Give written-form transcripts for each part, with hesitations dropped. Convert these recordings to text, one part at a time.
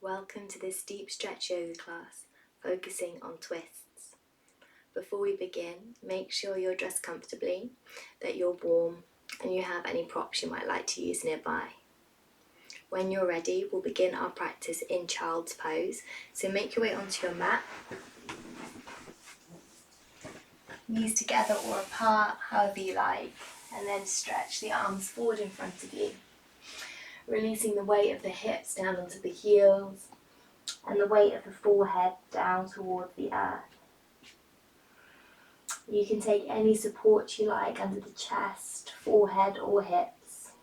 Welcome to this deep stretch yoga class, focusing on twists. Before we begin, make sure you're dressed comfortably, that you're warm, and you have any props you might like to use nearby. When you're ready, we'll begin our practice in child's pose. So make your way onto your mat. Knees together or apart, however you like, and then stretch the arms forward in front of you. Releasing the weight of the hips down onto the heels and the weight of the forehead down towards the earth. You can take any support you like under the chest, forehead or hips.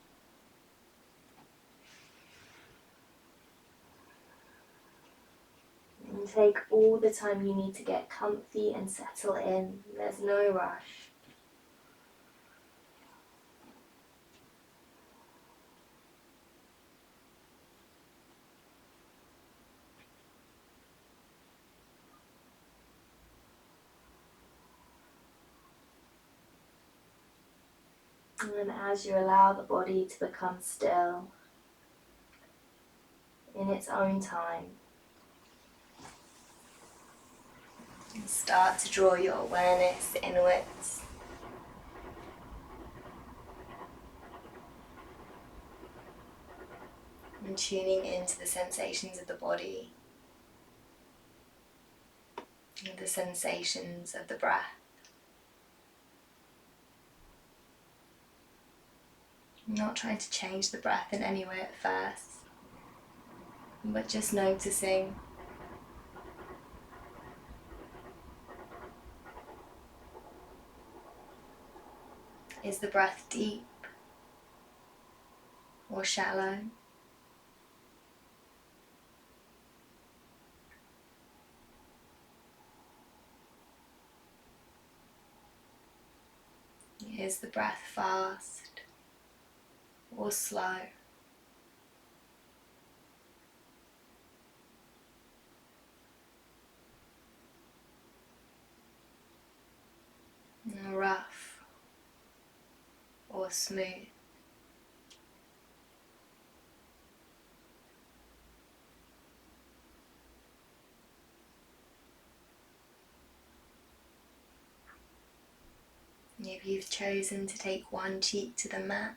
And take all the time you need to get comfy and settle in. There's no rush. And then as you allow the body to become still in its own time, start to draw your awareness inwards. And tuning into the sensations of the body, and the sensations of the breath. Not trying to change the breath in any way at first, but just noticing. Is the breath deep or shallow? Is the breath fast or slow? Rough or smooth? If you've chosen to take one cheek to the mat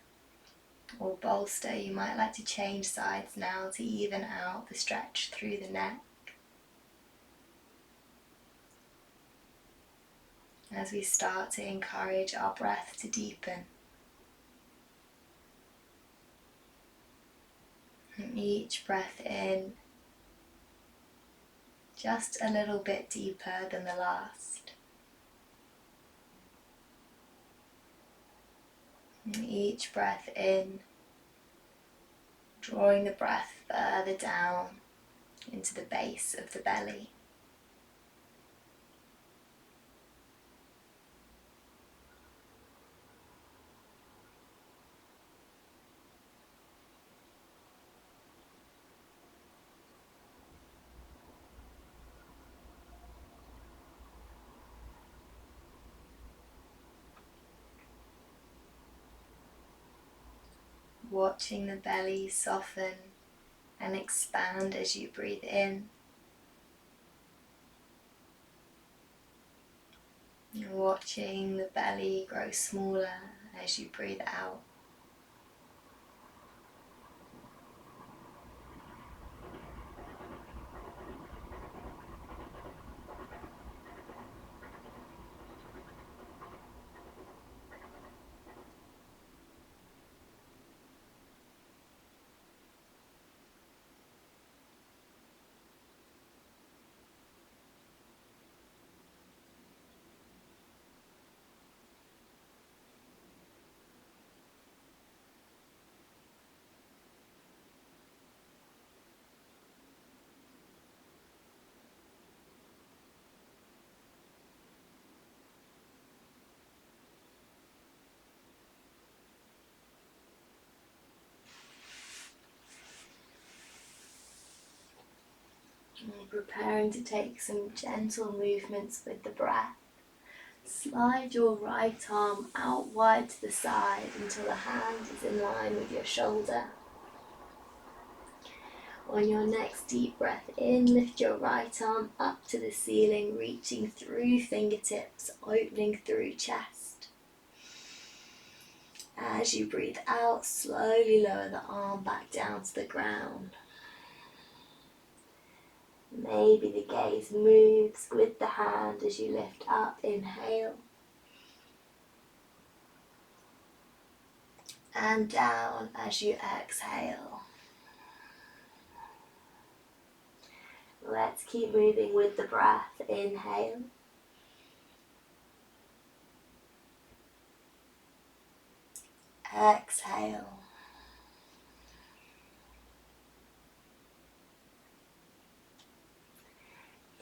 or bolster, you might like to change sides now to even out the stretch through the neck. As we start to encourage our breath to deepen. And each breath in just a little bit deeper than the last. And each breath in, drawing the breath further down into the base of the belly. Watching the belly soften and expand as you breathe in. Watching the belly grow smaller as you breathe out. And preparing to take some gentle movements with the breath. Slide your right arm out wide to the side until the hand is in line with your shoulder. On your next deep breath in, lift your right arm up to the ceiling, reaching through fingertips, opening through chest. As you breathe out, slowly lower the arm back down to the ground. Maybe the gaze moves with the hand as you lift up, inhale. And down as you exhale. Let's keep moving with the breath. Inhale. Exhale.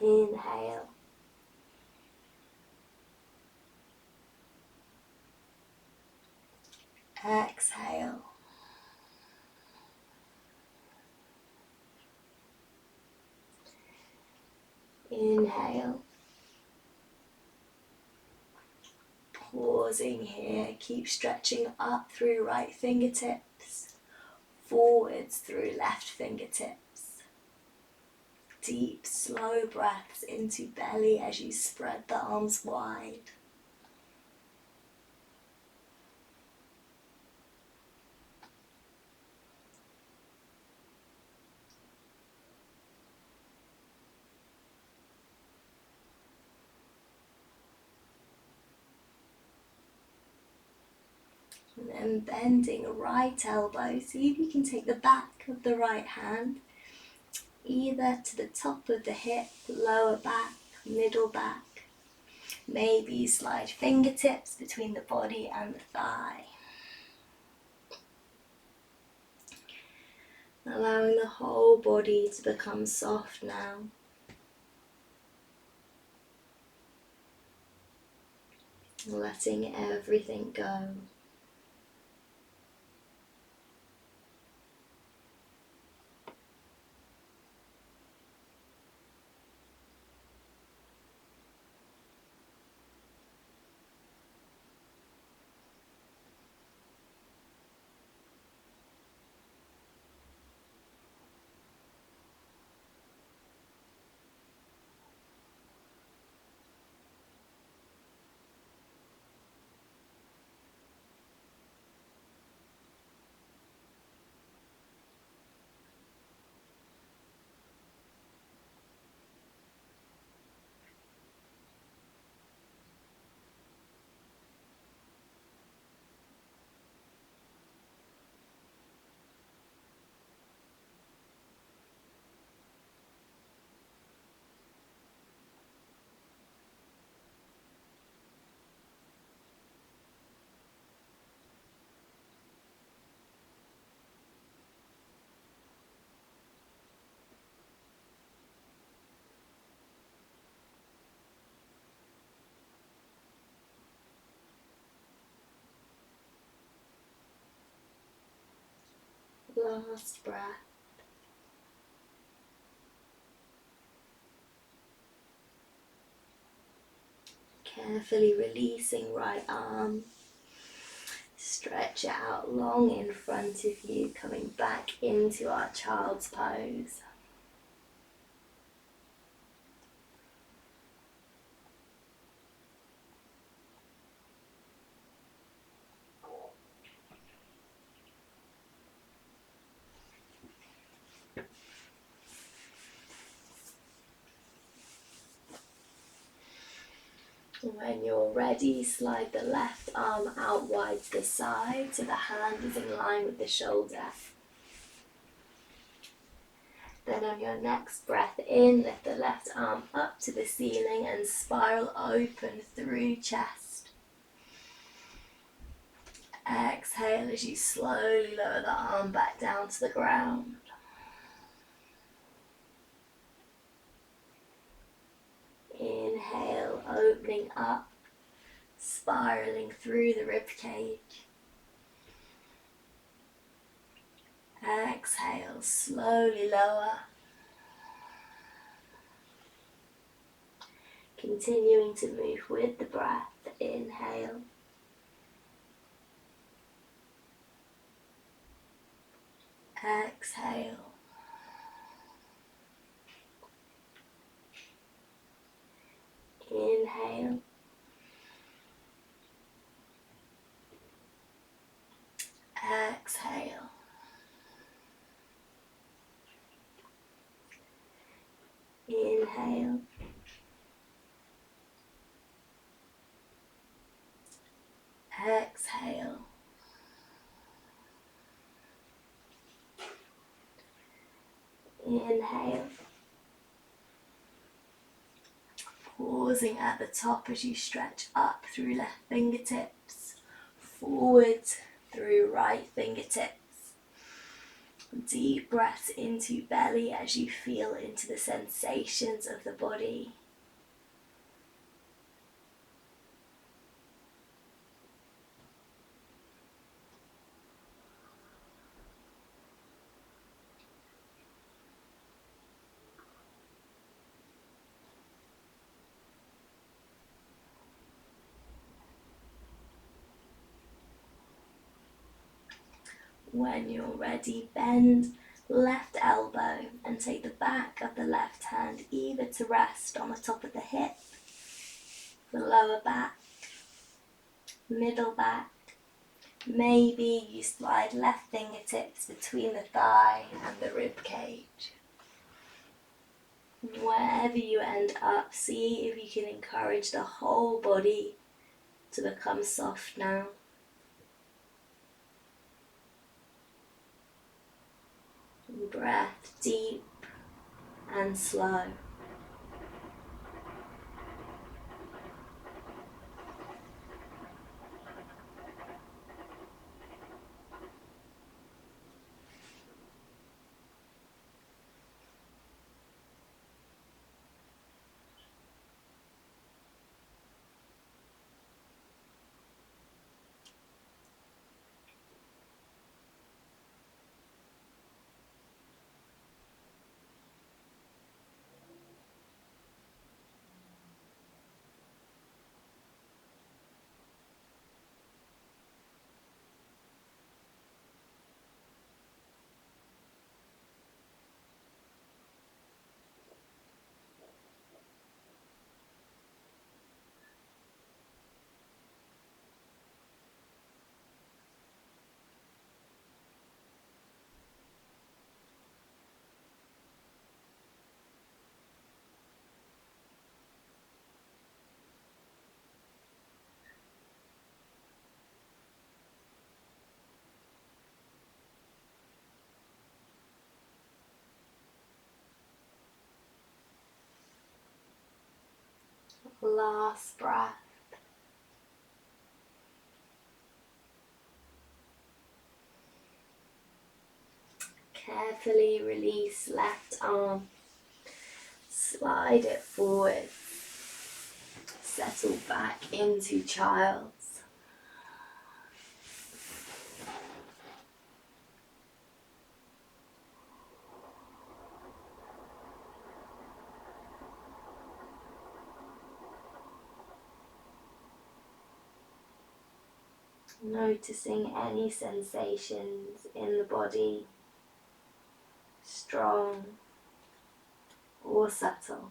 Inhale. Exhale. Inhale. Pausing here, keep stretching up through right fingertips, forwards through left fingertips. Deep, slow breaths into belly as you spread the arms wide. And then bending right elbow, see if you can take the back of the right hand either to the top of the hip, lower back, middle back. Maybe slide fingertips between the body and the thigh. Allowing the whole body to become soft now. Letting everything go. Last breath. Carefully releasing right arm. Stretch it out long in front of you, coming back into our child's pose. When you're ready, slide the left arm out wide to the side so the hand is in line with the shoulder. Then on your next breath in, lift the left arm up to the ceiling and spiral open through chest. Exhale as you slowly lower the arm back down to the ground. Inhale, opening up, spiraling through the rib cage. Exhale, slowly lower. Continuing to move with the breath. Inhale. Exhale. Inhale. Exhale. Inhale. Exhale. Inhale. Pausing at the top as you stretch up through left fingertips, forward through right fingertips. Deep breaths into belly as you feel into the sensations of the body. When you're ready, bend left elbow and take the back of the left hand either to rest on the top of the hip, the lower back, middle back. Maybe you slide left fingertips between the thigh and the rib cage. Wherever you end up, see if you can encourage the whole body to become soft now. Breath deep and slow. Last breath. Carefully release left arm. Slide it forward. Settle back into child's. Noticing any sensations in the body, strong or subtle.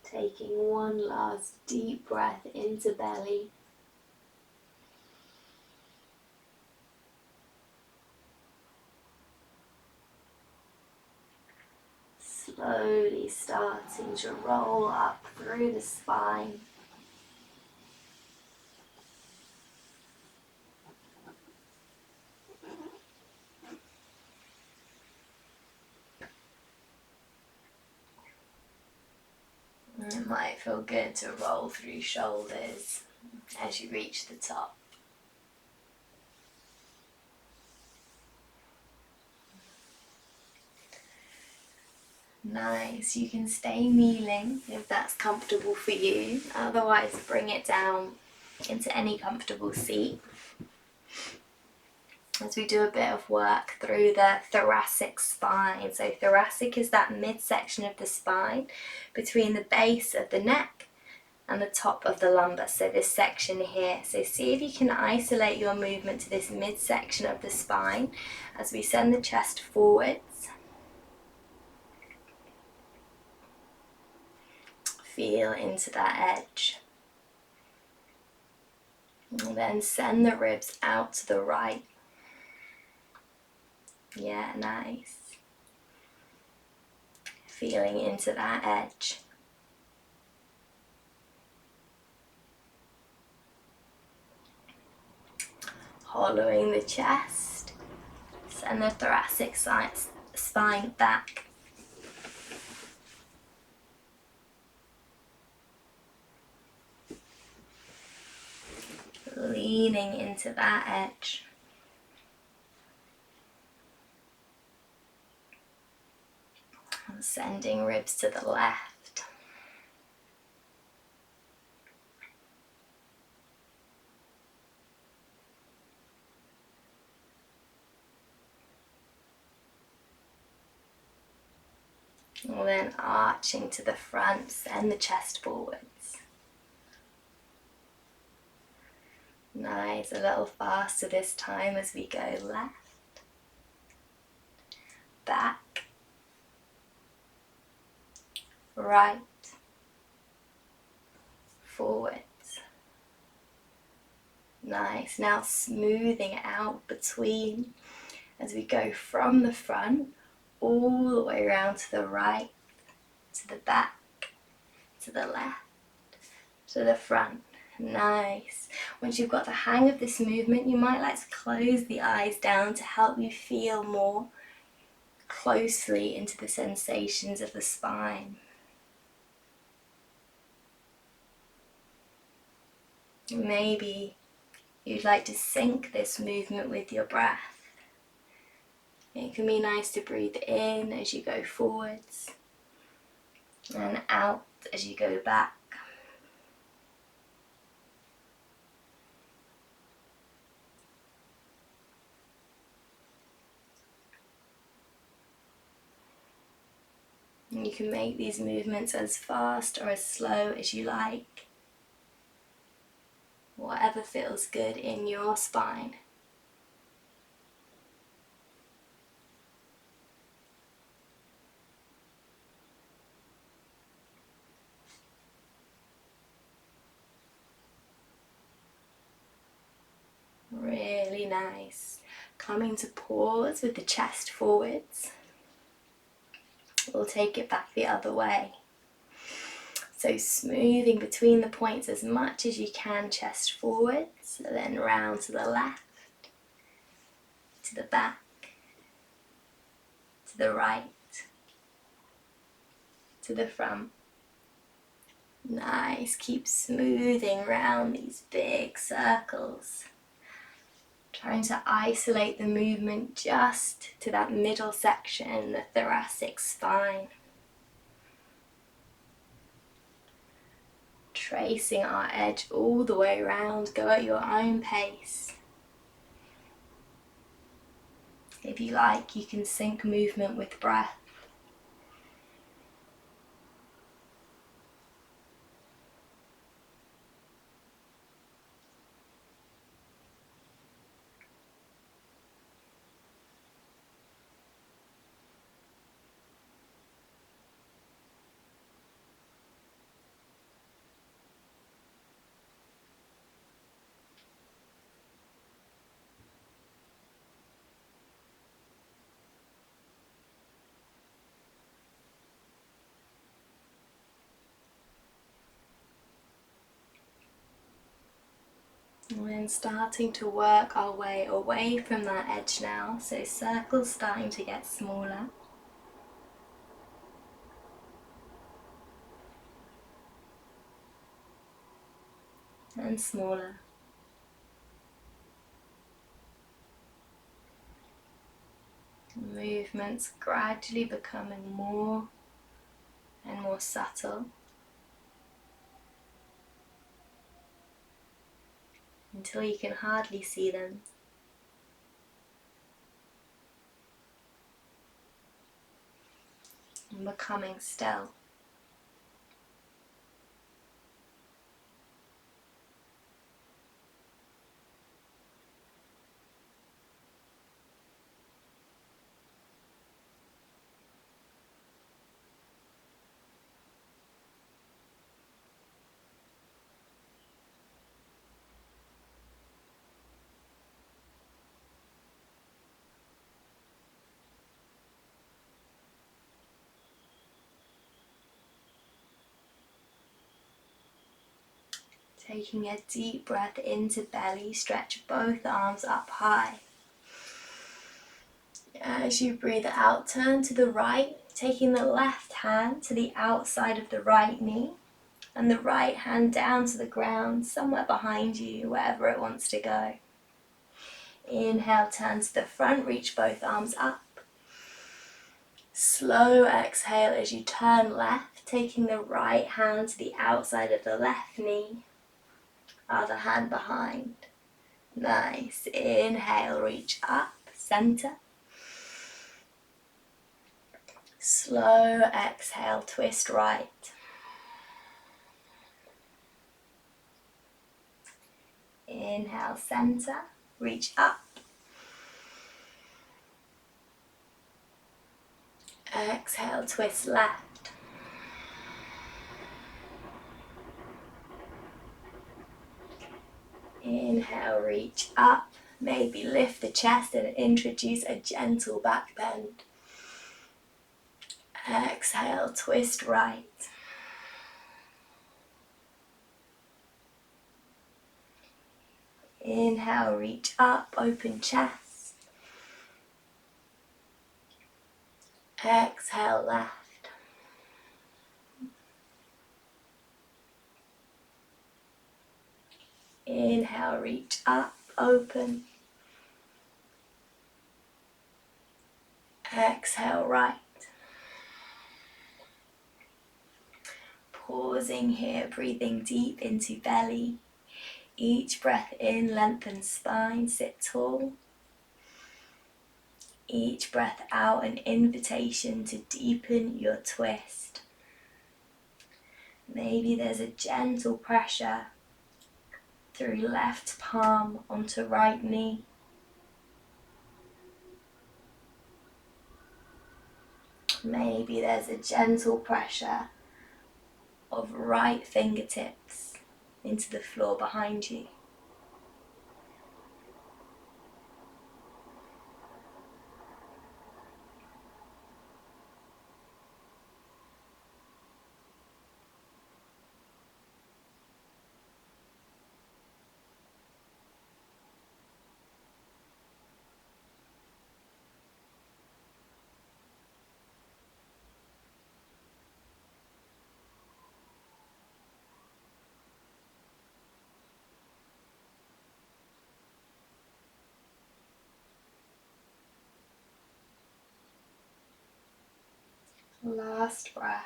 Taking one last deep breath into belly. Slowly starting to roll up through the spine. It might feel good to roll through shoulders as you reach the top. Nice, you can stay kneeling if that's comfortable for you, otherwise bring it down into any comfortable seat as we do a bit of work through the thoracic spine. So thoracic is that midsection of the spine between the base of the neck and the top of the lumbar, so this section here. So see if you can isolate your movement to this midsection of the spine as we send the chest forwards. Feel into that edge. And then send the ribs out to the right. Yeah, nice. Feeling into that edge. Hollowing the chest. Send the thoracic spine back. Leaning into that edge. And sending ribs to the left. And then arching to the front, send the chest forwards. Nice, a little faster this time as we go left, back, right, forwards. Nice, now smoothing out between as we go from the front all the way around to the right, to the back, to the left, to the front. Nice. Once you've got the hang of this movement, you might like to close the eyes down to help you feel more closely into the sensations of the spine. Maybe you'd like to sync this movement with your breath. It can be nice to breathe in as you go forwards and out as you go back. And you can make these movements as fast or as slow as you like. Whatever feels good in your spine. Really nice. Coming to pause with the chest forwards. We'll take it back the other way. So smoothing between the points as much as you can, chest forwards, then round to the left, to the back, to the right, to the front. Nice, keep smoothing round these big circles. Trying to isolate the movement just to that middle section, the thoracic spine. Tracing our edge all the way around, go at your own pace. If you like, you can sync movement with breath. And then starting to work our way away from that edge now, so circles starting to get smaller. And smaller. Movements gradually becoming more and more subtle. until you can hardly see them. And becoming still. Taking a deep breath into belly, stretch both arms up high. As you breathe out, turn to the right, taking the left hand to the outside of the right knee and the right hand down to the ground, somewhere behind you, wherever it wants to go. Inhale, turn to the front, reach both arms up. Slow exhale as you turn left, taking the right hand to the outside of the left knee, other hand behind. Nice. Inhale, reach up, center. Slow exhale, twist right. Inhale, center, reach up. Exhale, twist left. Inhale, reach up. Maybe lift the chest and introduce a gentle back bend. Exhale, twist right. Inhale, reach up, open chest. Exhale, left. Inhale, reach up, open. Exhale, right. Pausing here, breathing deep into belly. Each breath in, lengthen spine, sit tall. Each breath out, an invitation to deepen your twist. Maybe there's a gentle pressure through left palm onto right knee. Maybe there's a gentle pressure of right fingertips into the floor behind you. Last breath.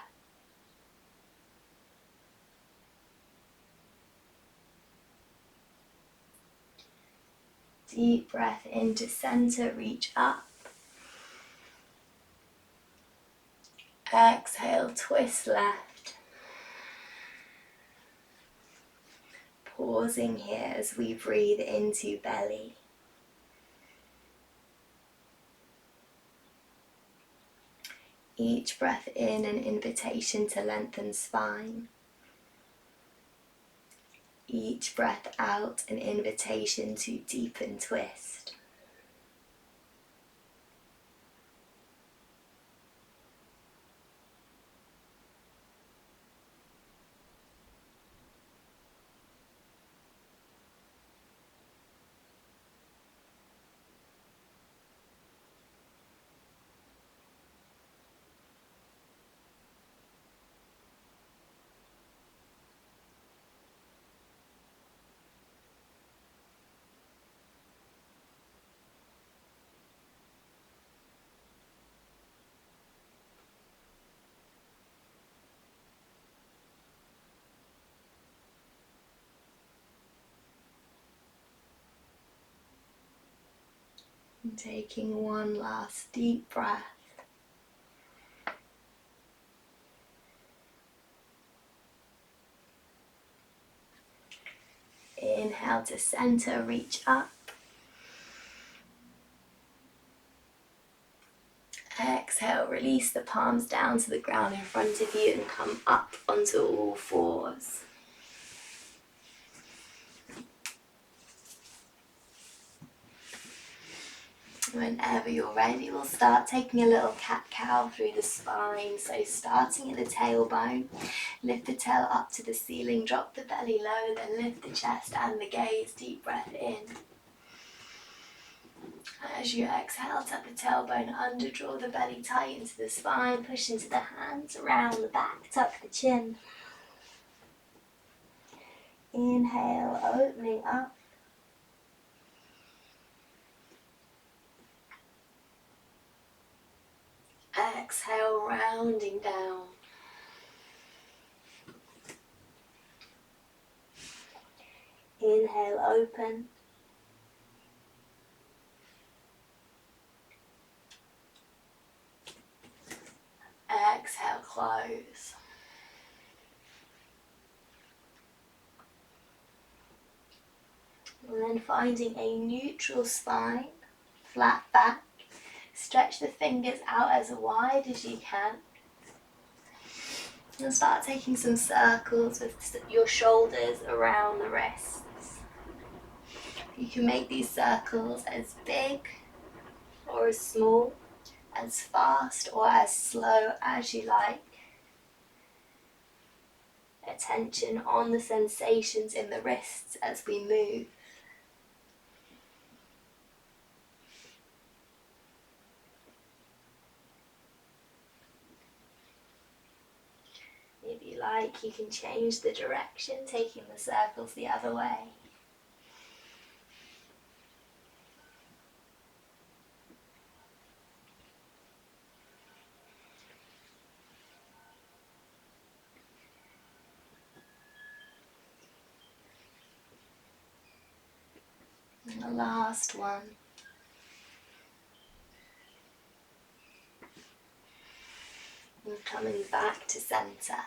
Deep breath into center, reach up. Exhale, twist left. Pausing here as we breathe into belly. Each breath in, an invitation to lengthen spine. Each breath out, an invitation to deepen twist. And taking one last deep breath. Inhale to center, reach up. Exhale, release the palms down to the ground in front of you and come up onto all fours. Whenever you're ready, we'll start taking a little cat-cow through the spine. So starting at the tailbone, lift the tail up to the ceiling, drop the belly low, then lift the chest and the gaze, deep breath in. As you exhale, tuck the tailbone under, draw the belly tight into the spine, push into the hands, around the back, tuck the chin. Inhale, opening up. Exhale, rounding down. Inhale, open. Exhale, close. And then finding a neutral spine, flat back. Stretch the fingers out as wide as you can. And start taking some circles with your shoulders around the wrists. You can make these circles as big or as small, as fast or as slow as you like. Attention on the sensations in the wrists as we move. If you like, you can change the direction, taking the circles the other way. And the last one. And coming back to center.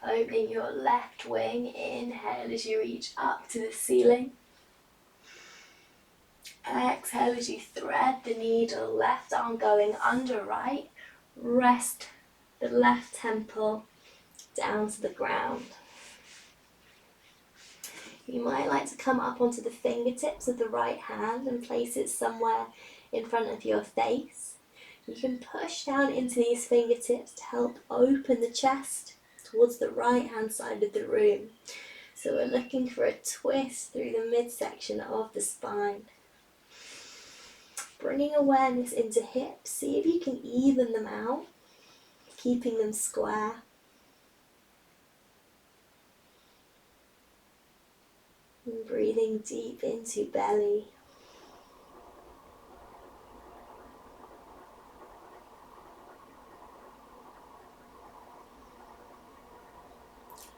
Opening your left wing, inhale as you reach up to the ceiling. Exhale as you thread the needle, left arm going under right. Rest the left temple down to the ground. You might like to come up onto the fingertips of the right hand and place it somewhere in front of your face. You can push down into these fingertips to help open the chest towards the right hand side of the room. So we're looking for a twist through the midsection of the spine. Bringing awareness into hips, see if you can even them out, keeping them square. And breathing deep into belly.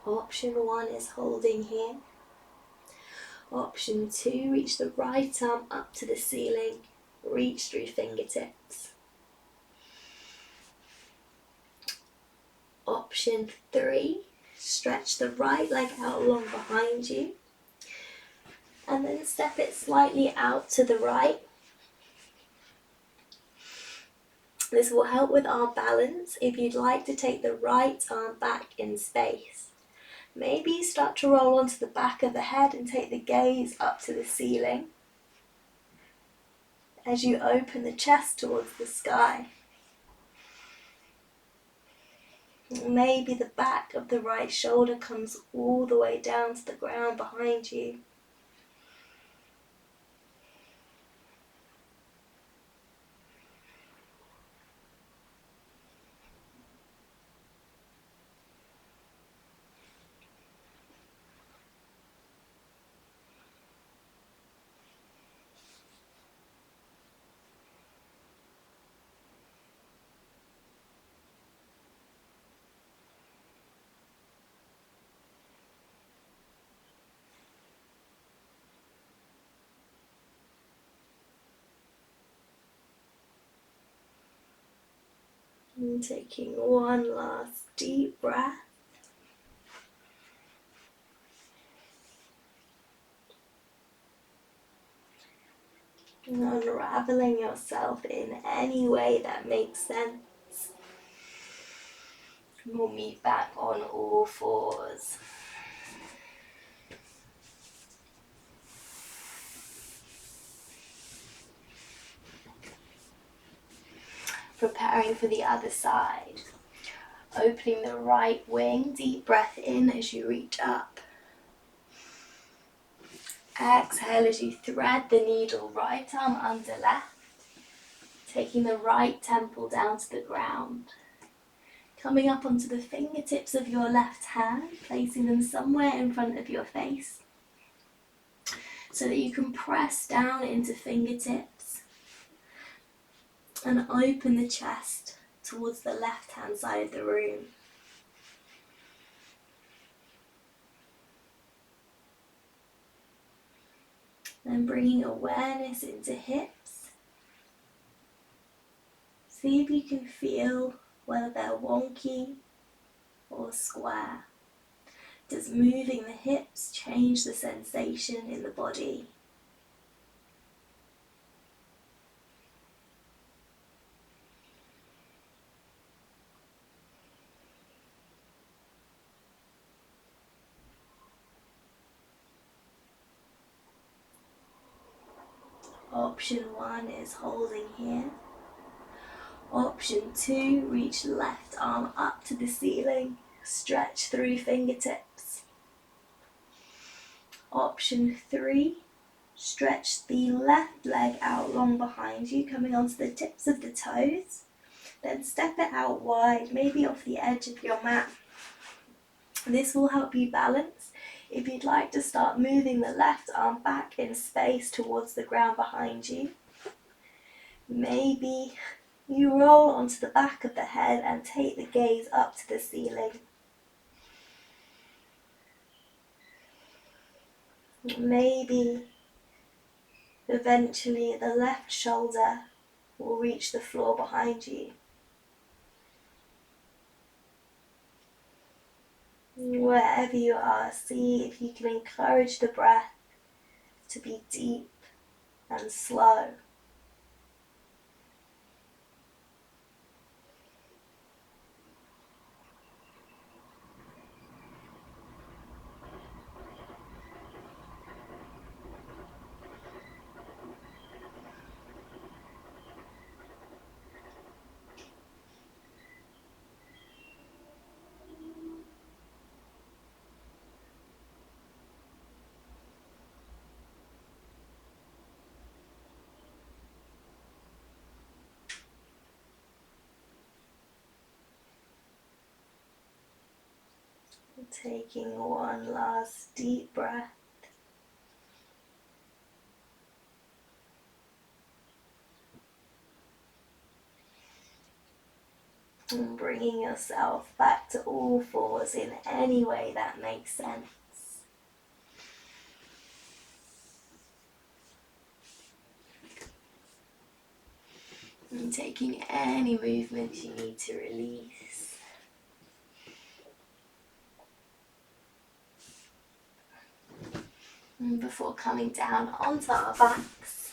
Option 1 is holding here. Option 2, reach the right arm up to the ceiling, reach through fingertips. Option 3, stretch the right leg out long behind you and then step it slightly out to the right. This will help with our balance if you'd like to take the right arm back in space. Maybe start to roll onto the back of the head and take the gaze up to the ceiling as you open the chest towards the sky. Maybe the back of the right shoulder comes all the way down to the ground behind you. And taking one last deep breath. And unravelling yourself in any way that makes sense. We'll meet back on all fours. Preparing for the other side. Opening the right wing, deep breath in as you reach up. Exhale as you thread the needle, right arm under left. Taking the right temple down to the ground. Coming up onto the fingertips of your left hand, placing them somewhere in front of your face. So that you can press down into fingertips and open the chest towards the left hand side of the room. Then bringing awareness into hips. See if you can feel whether they're wonky or square. Does moving the hips change the sensation in the body? Option 1 is holding here. Option 2, reach left arm up to the ceiling, stretch through fingertips. Option 3, stretch the left leg out long behind you, coming onto the tips of the toes. Then step it out wide, maybe off the edge of your mat. This will help you balance. If you'd like to start moving the left arm back in space towards the ground behind you, maybe you roll onto the back of the head and take the gaze up to the ceiling. Maybe eventually the left shoulder will reach the floor behind you. Wherever you are, see if you can encourage the breath to be deep and slow. Taking one last deep breath. And bringing yourself back to all fours in any way that makes sense. And taking any movements you need to release. And before coming down onto our backs,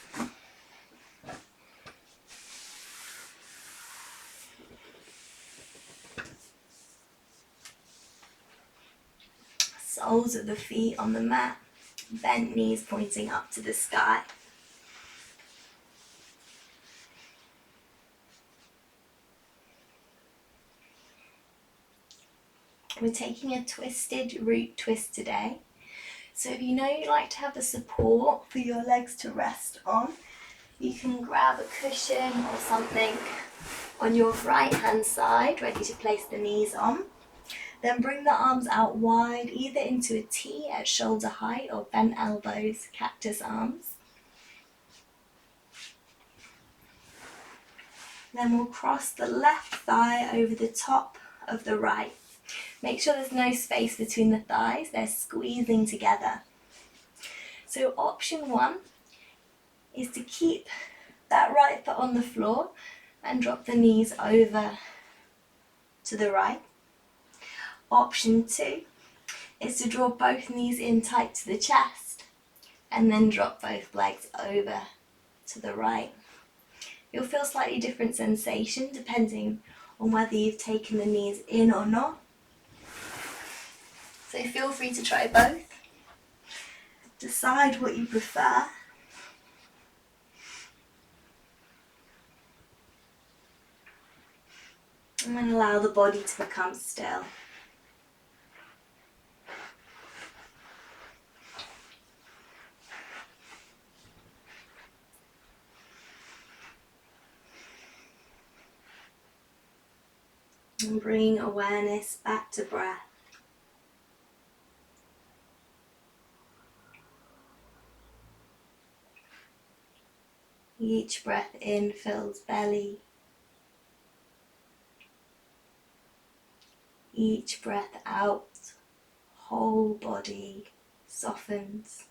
soles of the feet on the mat, bent knees pointing up to the sky. We're taking a twisted root twist today. So if you know you like to have the support for your legs to rest on, you can grab a cushion or something on your right hand side, ready to place the knees on. Then bring the arms out wide, either into a T at shoulder height or bent elbows, cactus arms. Then we'll cross the left thigh over the top of the right. Make sure there's no space between the thighs, they're squeezing together. So option 1 is to keep that right foot on the floor and drop the knees over to the right. Option 2 is to draw both knees in tight to the chest and then drop both legs over to the right. You'll feel slightly different sensation depending on whether you've taken the knees in or not. So feel free to try both. Decide what you prefer. And then allow the body to become still. And bring awareness back to breath. Each breath in fills belly. Each breath out, whole body softens.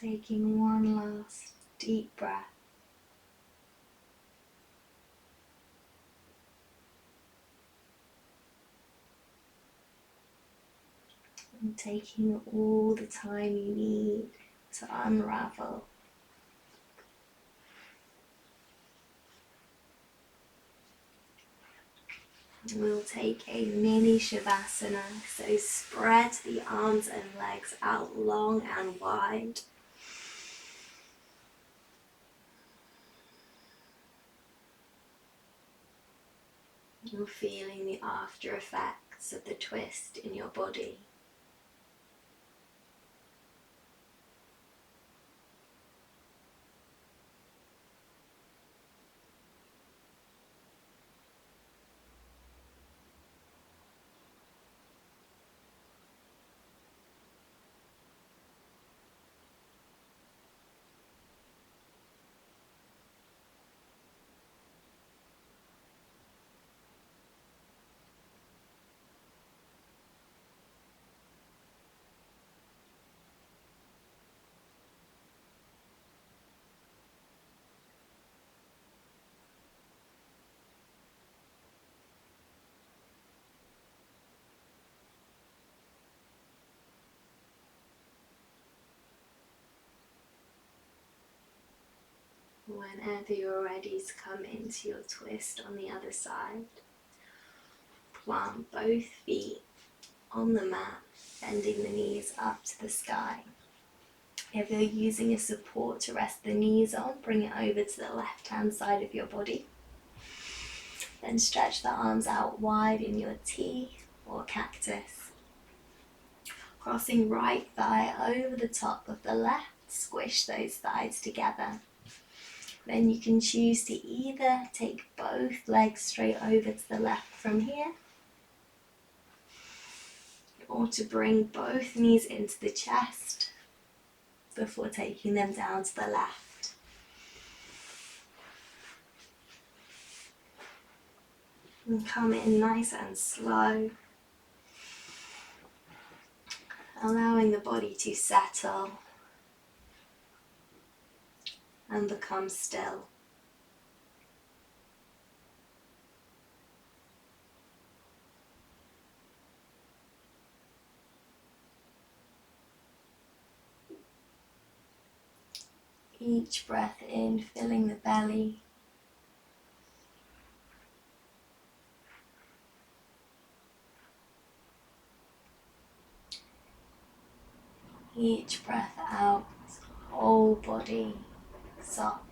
Taking one last deep breath. And taking all the time you need to unravel. We'll take a mini Shavasana, so spread the arms and legs out long and wide. You're feeling the after effects of the twist in your body. Whenever you're ready to come into your twist on the other side, plant both feet on the mat, bending the knees up to the sky. If you're using a support to rest the knees on, bring it over to the left hand side of your body. Then stretch the arms out wide in your T or cactus. Crossing right thigh over the top of the left, squish those thighs together. Then you can choose to either take both legs straight over to the left from here, or to bring both knees into the chest before taking them down to the left. And come in nice and slow, allowing the body to settle and become still. Each breath in, filling the belly. Each breath out, whole body soft.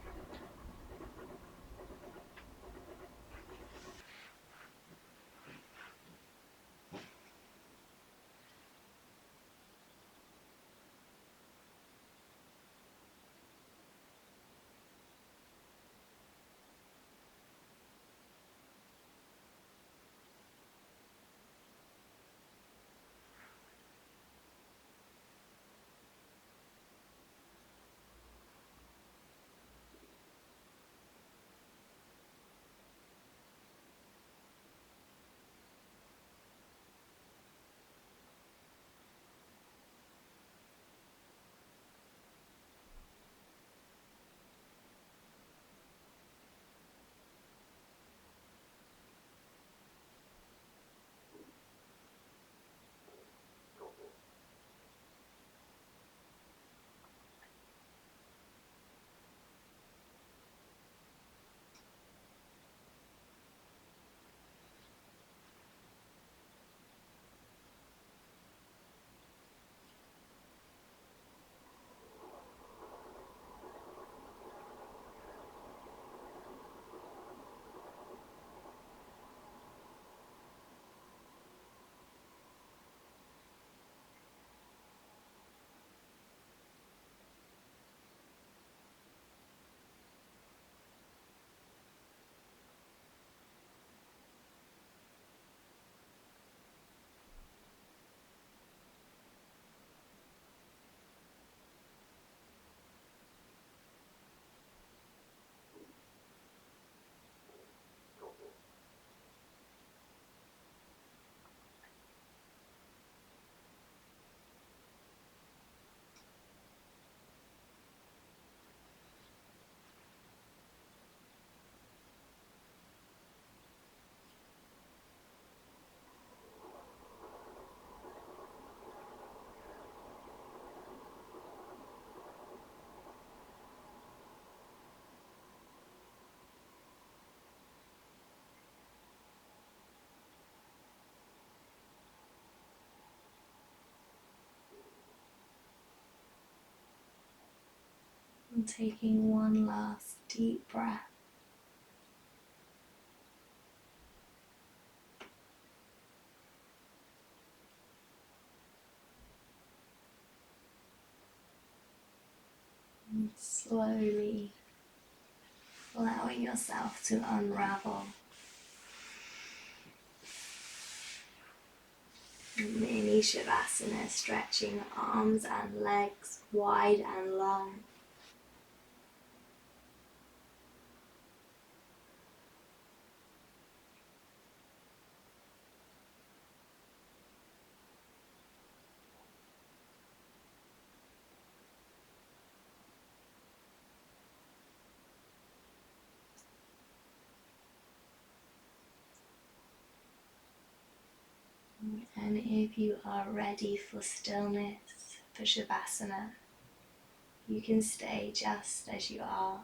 And taking one last deep breath. And slowly allowing yourself to unravel. Mini Shavasana, stretching arms and legs wide and long. And if you are ready for stillness, for Shavasana, you can stay just as you are.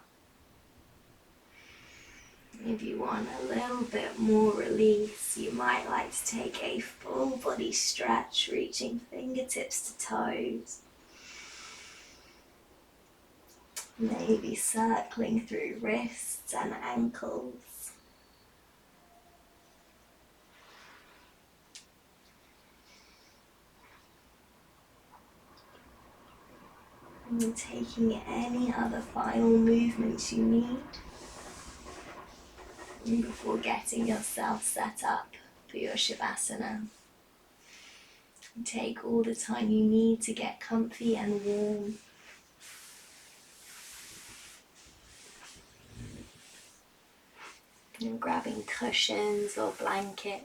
If you want a little bit more release, you might like to take a full body stretch, reaching fingertips to toes. Maybe circling through wrists and ankles. And taking any other final movements you need before getting yourself set up for your Shavasana. Take all the time you need to get comfy and warm. And grabbing cushions or blankets.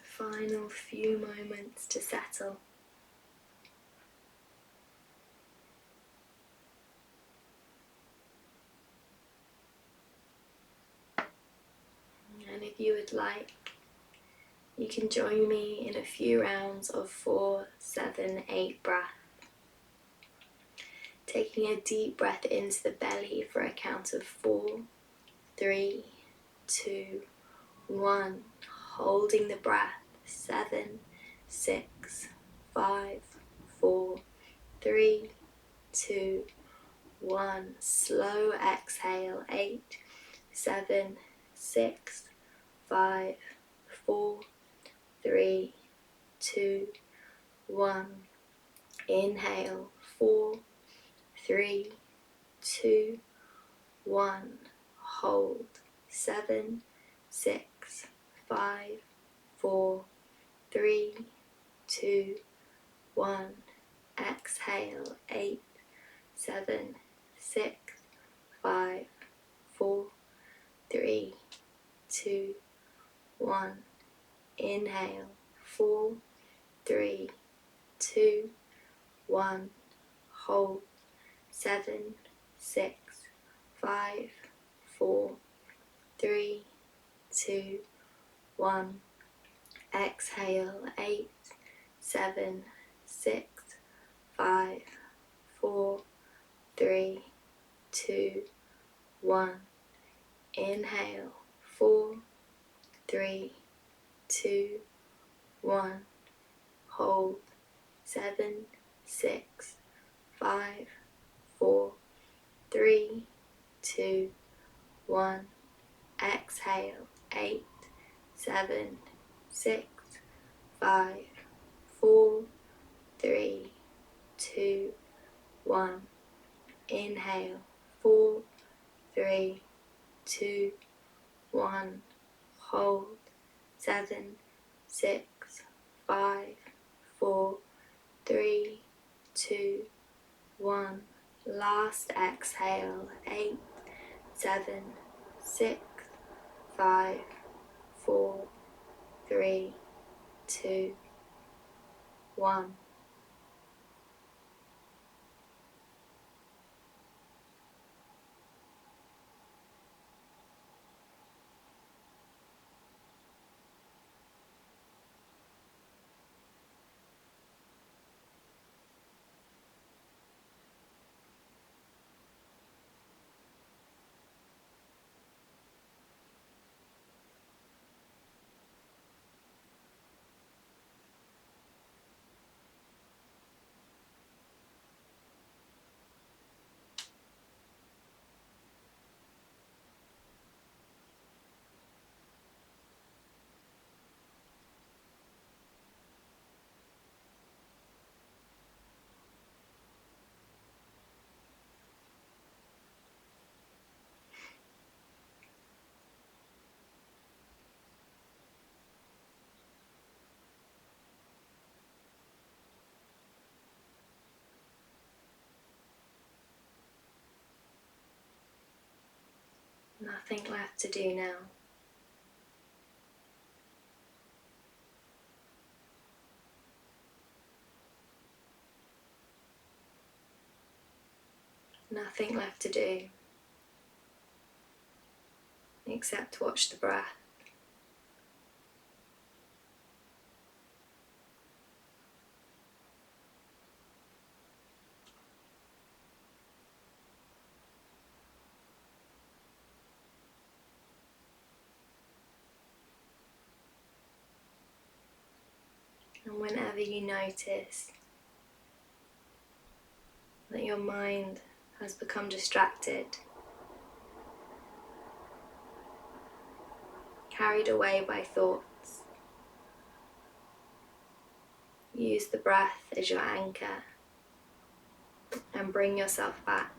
Final few moments to settle. And if you would like, you can join me in a few rounds of 4, 7, 8 breath. Taking a deep breath into the belly for a count of 4, 3, 2, 1. Holding the breath. 7, 6, 5, 4, 3, 2, 1. Slow exhale. 8, 7, 6, 5, 4, 3, 2, 1. Inhale. 4, 3, 2, 1. Hold. 7, 6, 5, 4, 3, 2, 1. Exhale. 8, 7, 6, 5, 4, 3, 2, 1. Inhale. 4, 3, 2, 1. Hold. 7, 6, 5, 4, 3, 2, 1. Exhale. 8, 7, 6, 5, 4, 3, 2, 1. Inhale. 4, 3, 2, 1. Hold. 7, 6, 5, 4, 3, 2, 1. Exhale. 8, 7, 6, 5, 4, 3, 2, 1. Inhale. 4, 3, 2, 1. Hold. 7, 6, 5, 4, 3, 2, 1. Last exhale. 8, 7, 6, 5, 4, 3, 2, 1. Nothing left to do now. Nothing left to do except watch the breath. And whenever you notice that your mind has become distracted, carried away by thoughts, use the breath as your anchor and bring yourself back.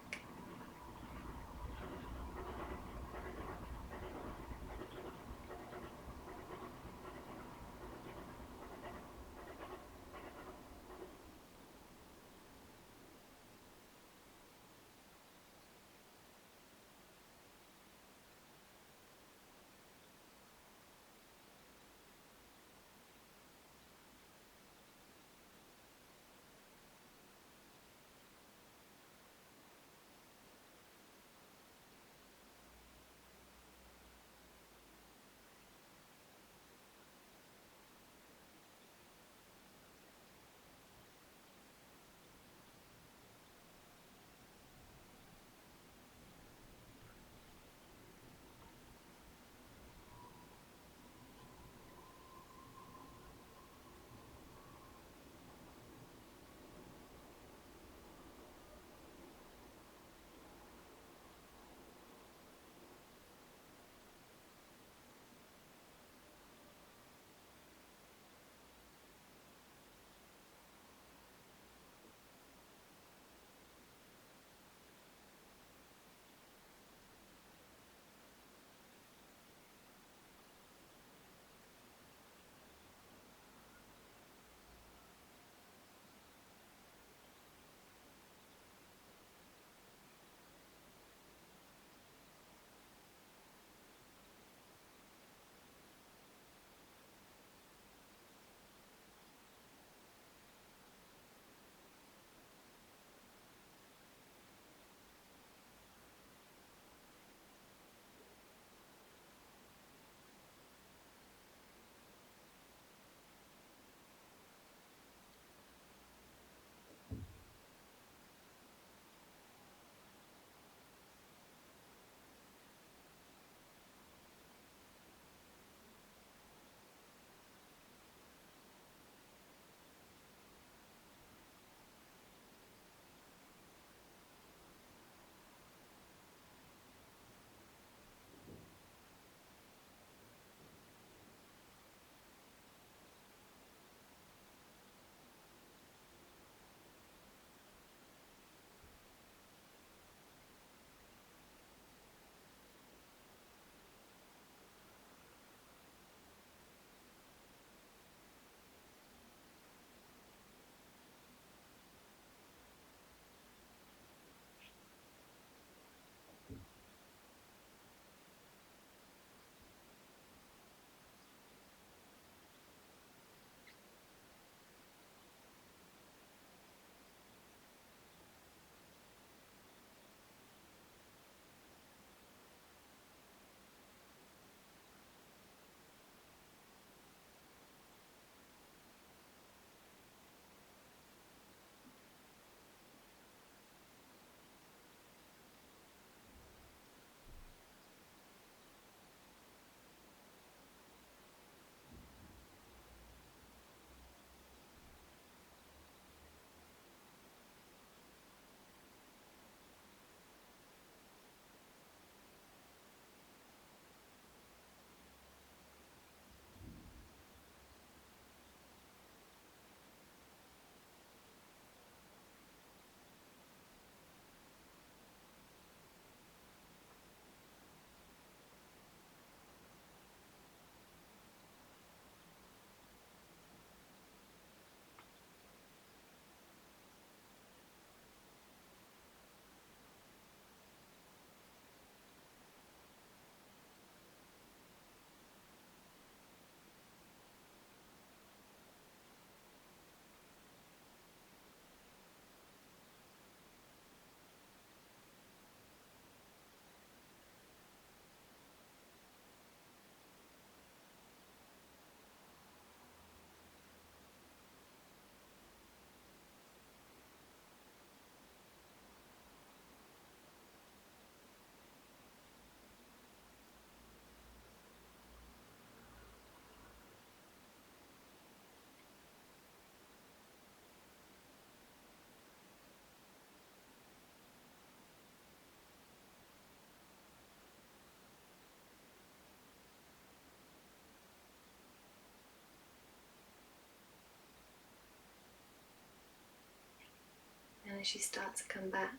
as you start to come back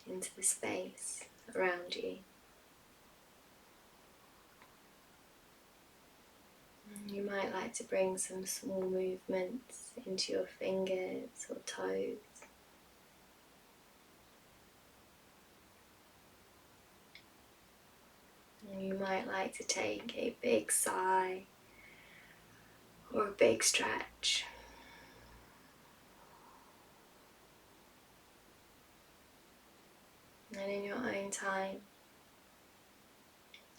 into the space around you. You might like to bring some small movements into your fingers or toes. And you might like to take a big sigh or a big stretch. And in your own time,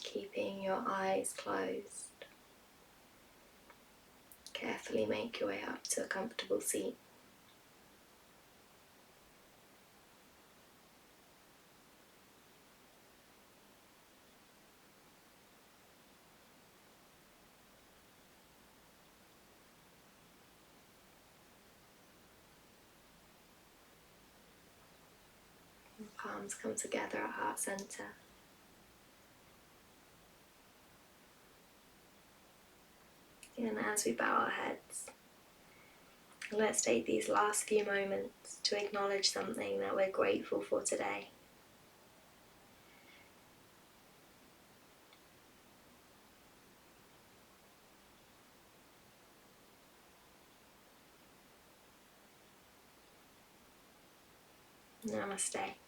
keeping your eyes closed, carefully make your way up to a comfortable seat. Your palms come together at heart center. And as we bow our heads, let's take these last few moments to acknowledge something that we're grateful for today. Namaste.